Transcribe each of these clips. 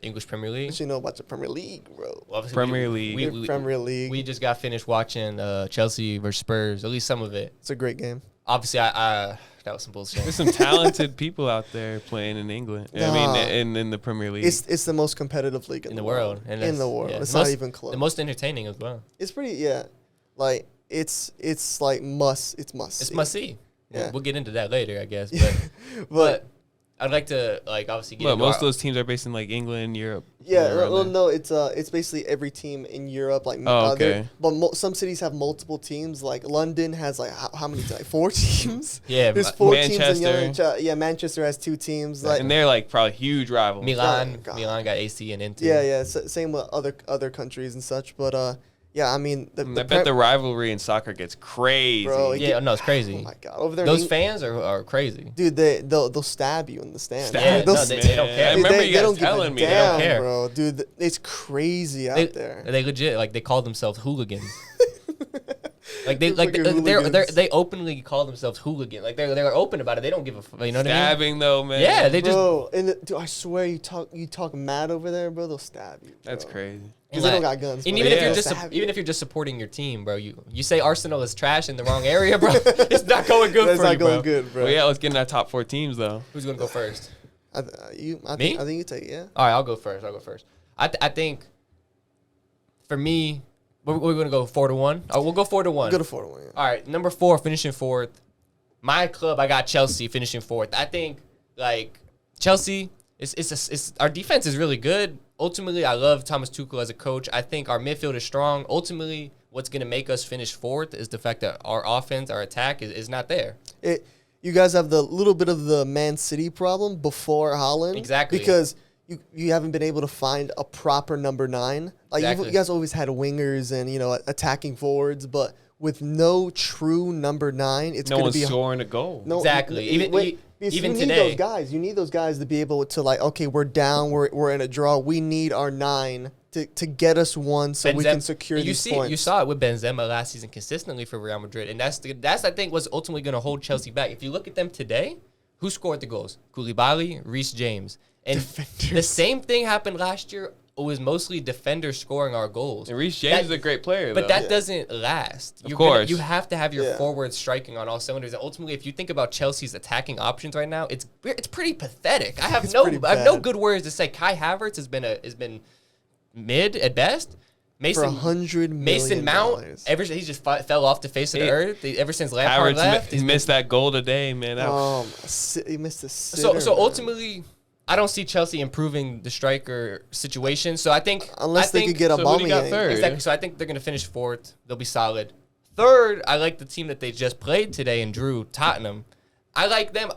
English Premier League. What you know about the Premier League, bro? Well, obviously Premier League. Premier League. We just got finished watching Chelsea versus Spurs. At least some of it. It's a great game. Obviously, I that was some bullshit. There's some talented people out there playing in England. I mean, in the Premier League. It's the most competitive league in the world. And in the world. yeah, It's not even close. The most entertaining as well. It's pretty, like, it's like must. It's must see. Yeah. We'll get into that later, I guess. But I'd like to, like, obviously get But into most of those teams are based in, like, England, Europe. yeah, somewhere around there. no, it's basically every team in Europe. Like, okay. But some cities have multiple teams. Like London has like how many? Like 4 teams. Yeah, There's 4 Manchester. teams in Manchester has 2 teams. Like, And they're, like, probably huge rivals. Milan. God. Milan got AC and Inter. yeah. Same with other countries and such. But yeah, I mean, I bet the rivalry in soccer gets crazy. Bro, Yeah, no, it's crazy. Oh my god, over there, Those fans are crazy. dude, they'll stab you in the stand. Stab, no, they don't care. I remember they you guys don't give a telling me damn, that. don't care. bro. Dude, it's crazy out there. They legit, like, they call themselves hooligans. Like They're fucking hooligans. they openly call themselves hooligan. Like they're open about it. They don't give a fuck. You know what I mean? Stabbing, though, man. Yeah, they just Bro, dude, I swear you talk mad over there, bro. They'll stab you. Bro. That's crazy. Because they don't got guns. And but even they if you're will just stab you. even if you're just supporting your team, bro, you say Arsenal is trash in the wrong area, bro. It's not going good That's for not you, going bro. good, bro. Well, yeah, let's get in our top 4 teams, though. Who's gonna go first? I Me? think you take it. Yeah. All right, I'll go first. I think for me, we're gonna go 4-1. Oh, we'll go 4-1. Go to 4-1. Yeah. All right, number 4 finishing 4th. My club, I got Chelsea finishing 4th. I think like Chelsea, it's our defense is really good. Ultimately, I love Thomas Tuchel as a coach. I think our midfield is strong. Ultimately, what's gonna make us finish 4th is the fact that our offense, our attack is not there. You guys have the little bit of the Man City problem before Haaland. Exactly. Because you haven't been able to find a proper number 9. Like Exactly. you guys always had wingers and attacking forwards, but with no true number 9, it's No going one's to be scoring a goal. No, Exactly. because Even you today. need those guys. You need those guys to be able to like, okay, we're down, we're in a draw. We need our 9 to get us one so we can secure these points. You saw it with Benzema last season consistently for Real Madrid, and that's I think what's ultimately going to hold Chelsea back. If you look at them today, who scored the goals? Koulibaly, Reece James, and the same thing happened last year. It was mostly defenders scoring our goals. And Reece James is a great player, but though. that doesn't last. Of course. You have to have your Yeah. forwards striking on all cylinders. And ultimately, if you think about Chelsea's attacking options right now, it's pretty pathetic. I have It's no pretty no bad. good words to say. Kai Havertz has been mid at best. for Mason $100 million. Mason Mount, he just fell off the face of the earth. Ever since Lampard Havertz left, he's missed that goal today, man. He missed a sitter. so ultimately, I don't see Chelsea improving the striker situation. So I think Unless they could get a so who do you got Aubameyang. third? exactly. So I think they're gonna finish 4th. They'll be solid. 3rd, I like the team that they just played today and drew, Tottenham. I like them.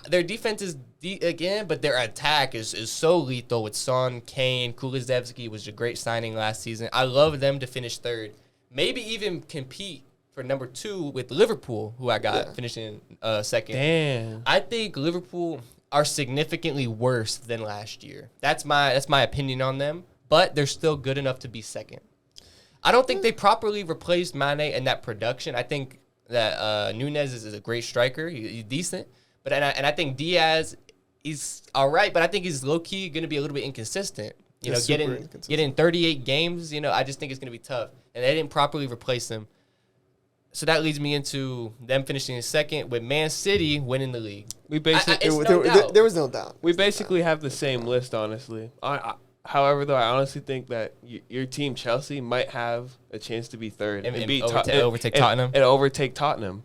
Their defense is again, but their attack is so lethal with Son, Kane, Kulusevski was a great signing last season. I love them to finish 3rd. Maybe even compete for number 2 with Liverpool, who I got finishing 2nd. Damn. I think Liverpool are significantly worse than last year. That's my opinion on them, but they're still good enough to be 2nd. I don't think they properly replaced Mane in that production. I think that Nunez is a great striker. He's decent, but I think Diaz is all right, but I think he's low key going to be a little bit inconsistent. You know, He's super getting inconsistent. 38 games. You know, I just think it's going to be tough, and they didn't properly replace him. So that leads me into them finishing in 2nd with Man City winning the league. We basically It's no doubt. There was no doubt. we basically have the same list, honestly. However, though, I honestly think that your team, Chelsea, might have a chance to be 3rd And beat overtake Tottenham? And overtake Tottenham.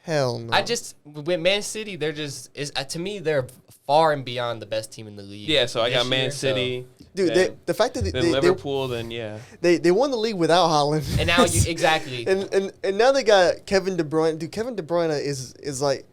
Hell no. I just with Man City, they're just to me they're far and beyond the best team in the league. Yeah, so I this got Man year, City. Dude, then, the fact that then Liverpool, then yeah. they won the league without Haaland. And now exactly. and now they got Kevin De Bruyne. Dude, Kevin De Bruyne is like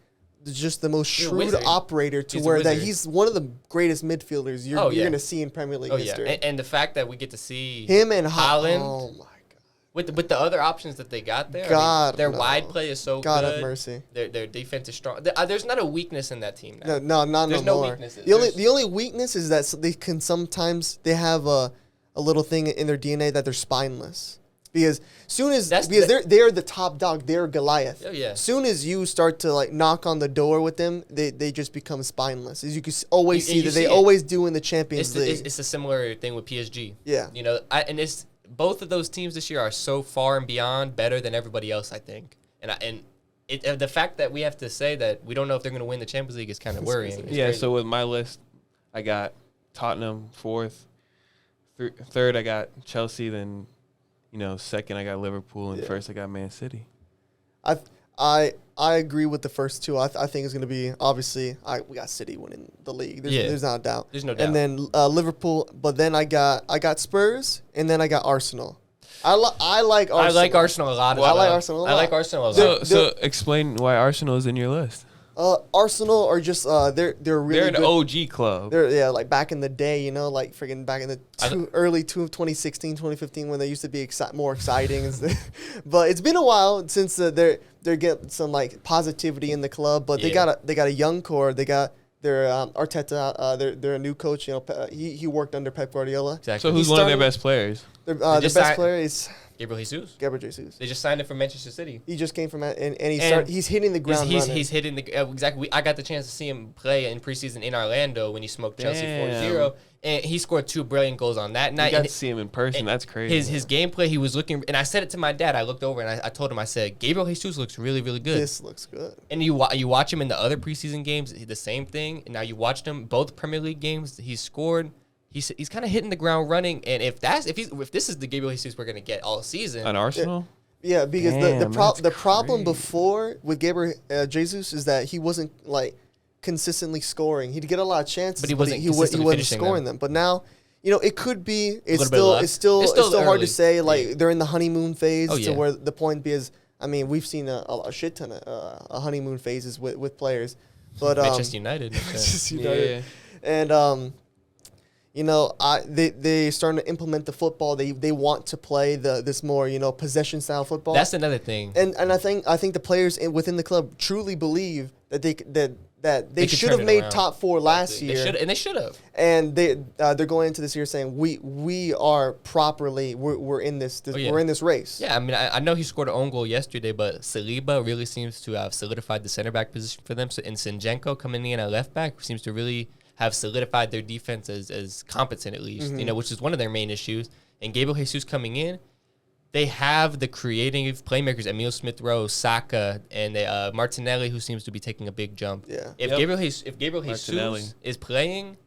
just the most He's a shrewd wizard. operator to He's a where that wizard. he's one of the greatest midfielders you're yeah. gonna see in Premier League Oh yeah, history. and the fact that we get to see Him and Haaland Oh my god. with the other options that they got there. God, their no. wide play is so God good. have mercy. Their defense is strong. There's not a weakness in that team now. No, not There's no no more. weaknesses. The only weakness is that they can sometimes they have a little thing in their DNA that they're spineless. because soon as That's because the- they're the top dog, they're Goliath. Oh, yeah. Soon as you start to like knock on the door with them, they just become spineless. As you can always see You that see they it. always do in the Champions It's, League. it's a similar thing with PSG. Yeah. You know, and it's both of those teams this year are so far and beyond better than everybody else, I think. The fact that we have to say that we don't know if they're going to win the Champions League is kind of worrying. It's Yeah, crazy. so with my list, I got Tottenham fourth. Third, I got Chelsea. Then, second, I got Liverpool. And Yeah. first, I got Man City. I agree with the first two. I think it's going to be obviously we got City winning the league. There's not a doubt. There's no doubt. And then Liverpool, but then I got Spurs, and then I got Arsenal. I like Arsenal. I like Arsenal a lot. Well, I like Arsenal a I like lot. Arsenal a lot. So explain why Arsenal is in your list. Arsenal are just they're really They're an good. OG club. They're like back in the day, like freaking back in the early 2016, 2015 when they used to be more exciting. And stuff. But it's been a while since they're getting some like positivity in the club. But they got a young core. They got their Arteta. They're a new coach. He worked under Pep Guardiola. Exactly. So who's one of their best players? Their just best signed- player is Gabriel Jesus. Gabriel Jesus. They just signed him for Manchester City. He just came from and And he's hitting the ground running. He's hitting the exactly. I got the chance to see him play in preseason in Orlando when he smoked Chelsea Damn. 4-0, and he scored 2 brilliant goals on that You night. got And to see him in person. and That's crazy. his gameplay, he was looking, and I said it to my dad. I looked over and I told him, I said, Gabriel Jesus looks really, really good. This looks good. And you watch him in the other preseason games, the same thing. And now you watched him both Premier League games. He's scored. He's kind of hitting the ground running. And if this is the Gabriel Jesus we're gonna get all season, On Arsenal? Yeah, because Damn, that's the problem crazy. before with Gabriel Jesus is that he wasn't like consistently scoring. He'd get a lot of chances, But he wasn't he consistently wasn't finishing scoring them. But now, it could be. It's little bit of luck. it's still It's still hard early. to say. Like they're in the honeymoon phase Oh, to yeah. where the point because we've seen a shit ton of honeymoon phases with players, but Manchester United. Manchester Yeah. United. And they starting to implement the football. They want to play this more possession style football. That's another thing. And I think the players within the club truly believe that they They could should turn have it made around. top 4 last They year. should have. And they're going into this year saying we are properly we're in this yeah. we're in this race. Yeah, I mean, I know he scored an own goal yesterday, but Saliba really seems to have solidified the center back position for them. So, and Zinchenko coming in at left back seems to really have solidified their defense as competent, at least, which is one of their main issues. And Gabriel Jesus coming in, they have the creative playmakers, Emile Smith-Rowe, Saka, and Martinelli, who seems to be taking a big jump. Yeah. If Yep. Gabriel Martinelli. Jesus is playing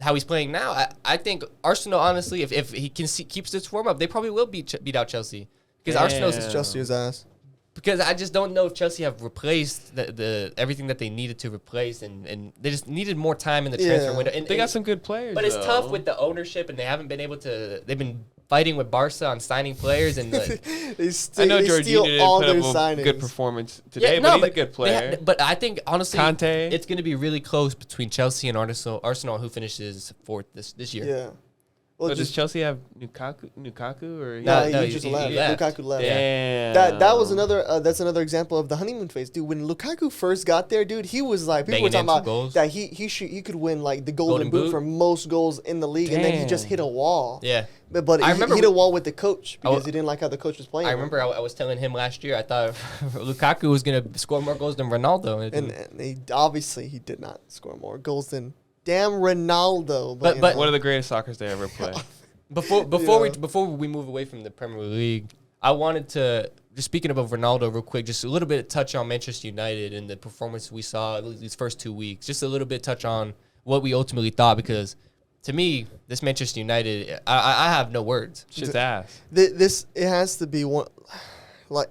how he's playing now, I think Arsenal, honestly, if he keeps this form up, they probably will beat out Chelsea. Because Arsenal's Damn. Chelsea's ass. because I just don't know if Chelsea have replaced the everything that they needed to replace, and they just needed more time in the transfer Yeah. window. And, They got some good players. but it's though. tough with the ownership, and they haven't been able to. They've been fighting with Barca on signing players, and They I know they steal Jorginho all didn't their put up a signings. good performance today, but he's a good they player. but I think honestly, Conte. it's going to be really close between Chelsea and Arsenal, who finishes 4th this year. Yeah. Well, So does just Chelsea have Lukaku or No, he just he left. left. Lukaku left. Damn. That was another. That's another example of the honeymoon phase, dude. When Lukaku first got there, dude, he was like people were Banging talking in some about goals. that he could win like the Golden Golden Boot Boot. for most goals in the league, and then he just Damn. hit a wall. Yeah. But I he remember hit a wall with the coach because I- he didn't like how the coach was playing. I him. remember I was telling him last year I thought Lukaku was going to score more goals than Ronaldo. and he obviously he did not score more goals than damn Ronaldo. But- you but- know. one of the greatest soccer they ever played. Before Yeah. we move away from the Premier League, I wanted to just speaking about Ronaldo real quick, just a little bit touch on Manchester United and the performance we saw these first 2 weeks. Just a little bit touch on what we ultimately thought, because to me, this Manchester United, I have no words. Shit's ass. This it has to be one like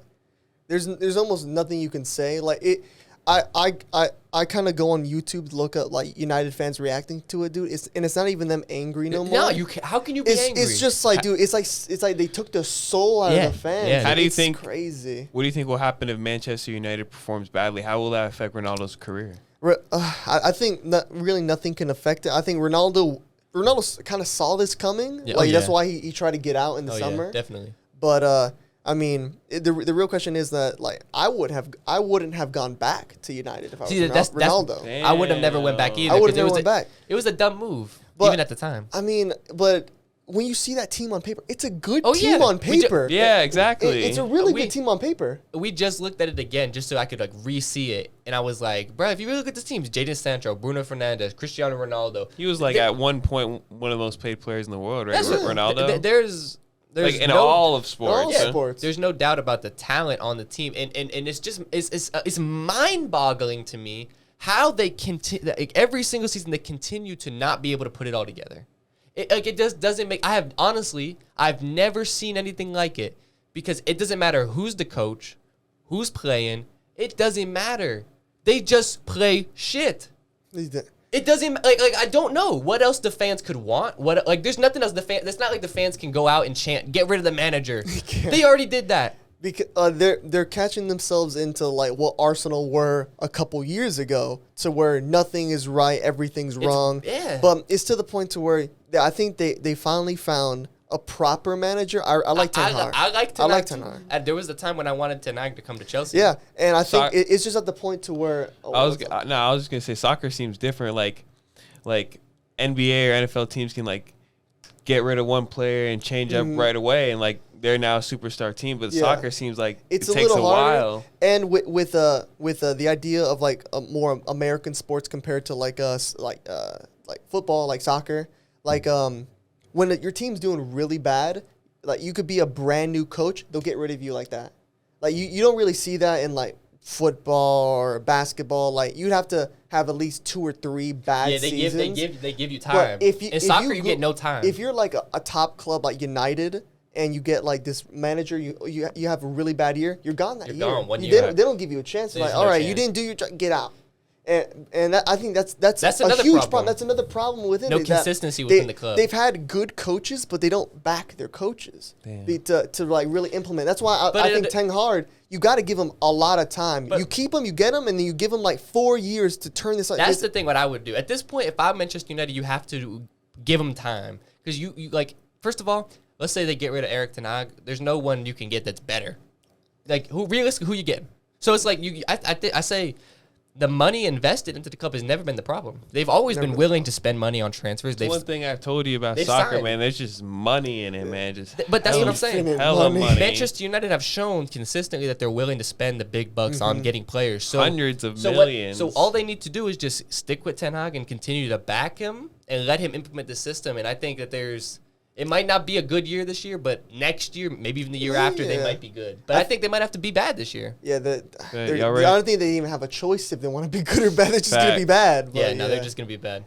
there's almost nothing you can say like it. I kind of go on YouTube to look up like United fans reacting to it, dude. It's not even them angry no more. No, how can you be angry? It's just like, dude, it's like they took the soul out Yeah, of the fans. yeah. How do you It's think- crazy? What do you think will happen if Manchester United performs badly? How will that affect Ronaldo's career? I think really nothing can affect it. I think Ronaldo kind of saw this coming. Yeah, Like oh, that's yeah. why he tried to get out in the Oh, summer. yeah, definitely. But I mean, the real question is that like I wouldn't have gone back to United if I was See, that's Ronaldo. Damn. I would have never went back either. I would've 'cause it never was went back. It was a dumb move, But- even at the time. I mean, but when you see that team on paper, it's a good Oh, team yeah. on paper. Yeah, exactly. It's a really We- good team on paper. We just looked at it again just so I could like re-see it, and I was like, bro, if you really look at this team, Jadon Sancho, Bruno Fernandes, Cristiano Ronaldo. He was like at one point one of the most paid players in the world, right? That's what- Ronaldo. There's like in no, all of sports. All yeah. sports. There's no doubt about the talent on the team, and it's just it's mind-boggling to me how they continue every single season they continue to not be able to put it all together. It just doesn't make. I've never seen anything like it, because it doesn't matter who's the coach, who's playing. It doesn't matter. They just play shit. It doesn't like I don't know what else the fans could want. What like there's nothing else it's not like the fans can go out and chant get rid of the manager. They already did that. Because they're catching themselves into like what Arsenal were a couple years ago, to where nothing is right, everything's wrong. yeah. But it's to the point to where I think they finally found a proper manager. I like Ten Hag. I like Ten Hag. I like Ten Hag. There was a time when I wanted Ten Hag to come to Chelsea. Yeah, and I think So it's just at the point to where I was just gonna say soccer seems different. Like NBA or NFL teams can like get rid of one player and change up right away, and like they're now a superstar team. But Yeah. soccer seems like it's it a takes little a harder. while. And with the idea of like a more American sports compared to like football, like soccer, like when your team's doing really bad, like you could be a brand new coach, they'll get rid of you like that. Like you don't really see that in like football or basketball. Like you'd have to have at least 2 or 3 bad Yeah, seasons. they give you time. But In soccer, you go- get no time. If you're like a top club like United and you get like this manager, you have a really bad year, you're gone that You're year. gone one They year. don't give you a chance. They're There's like, all no right, you chance. didn't do your job, get out. And I think that's a another huge problem. That's another problem within No it, that consistency within the club. They've had good coaches, but they don't back their coaches Damn. to like really implement. That's why But I think Ten Hag, you got to give him a lot of time. But- You keep him, you get him, and then you give him like 4 years to turn this. That's the thing. What I would do at this point, if I'm Manchester United, you have to give them time, because you like first of all, let's say they get rid of Eric Ten Hag. There's no one you can get that's better. Like who realistically, who you get? So it's like I say. The money invested into the club has never been the problem. They've always been willing to spend money on transfers. They've, One thing I've told you about they've soccer, signed. man, there's just money in it, man. Just but that's what I'm hella- saying. Infinite Hella money. money. Manchester United have shown consistently that they're willing to spend the big bucks on getting players. So Hundreds of so millions. so all they need to do is just stick with Ten Hag and continue to back him and let him implement the system. And I think that it might not be a good year this year, but next year, maybe even the year after, they Yeah. might be good. But I think they might have to be bad this year. Yeah, y'all ready? I don't think they even have a choice if they want to be good or bad. They're just going to be Facts. bad. Yeah, but no, they're just gonna be bad.